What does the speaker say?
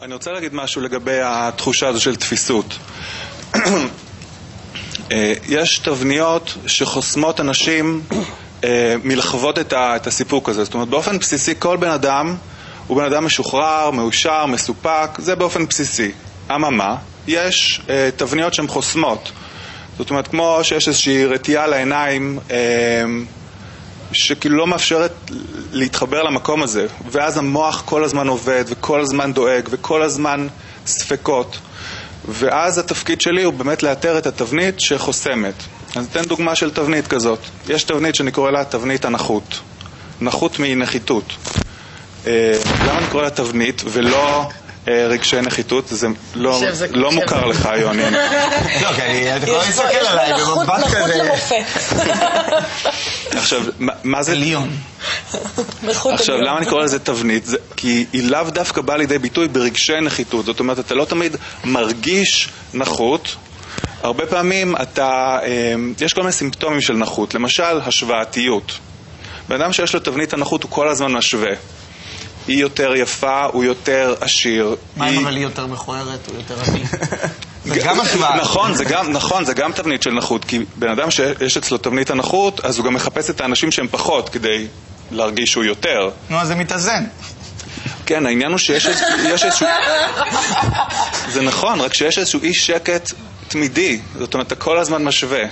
אני רוצה להגיד משהו לגבי התחושה הזו של תפיסות. יש תבניות שחוסמות אנשים מלחוות את הסיפוק הזה. זאת אומרת, באופן בסיסי כל בן אדם הוא בן אדם משוחרר, מאושר, מסופק, זה באופן בסיסי. אממה, יש תבניות שהן חוסמות. זאת אומרת, כמו שיש איזושהי רתיעה לעיניים שכאילו לא מאפשרת להתחבר למקום הזה, ואז המוח כל הזמן עובד וכל הזמן דואג וכל הזמן ספקות, ואז התפקיד שלי הוא באמת לאתר את התבנית שחוסמת. אז אתן דוגמה של תבנית כזאת. יש תבנית שאני קורא לה תבנית הנחות, נחות מנחיתות. למה אני קורא לה תבנית ולא רגשי נחיתות? זה לא מוכר לך, יוני. לא, כי אתה יכול להסתכל עליי במבט כזה. עכשיו, מה זה ליון? עכשיו, למה אני קורא לזה תבנית? כי היא לאו דווקא באה לידי ביטוי ברגשי נחיתות. זאת אומרת, אתה לא תמיד מרגיש נחות. הרבה פעמים יש כל מיני סימפטומים של נחות. למשל, השוואתיות. בן אדם שיש לו תבנית הנחות הוא כל הזמן משווה. היא יותר יפה, הוא יותר עשיר. מה אם אבל היא יותר מכוערת, הוא יותר עני? זה גם השוואה. נכון, זה גם תבנית של נחות, כי בן אדם שיש אצלו תבנית הנחות, אז הוא גם מחפש את האנשים שהם פחות, כדי להרגיש שהוא יותר. נו, אז זה מתאזן. כן, העניין הוא שיש איזשהו... זה נכון, רק שיש איזשהו אי שקט תמידי. זאת אומרת, אתה כל הזמן משווה.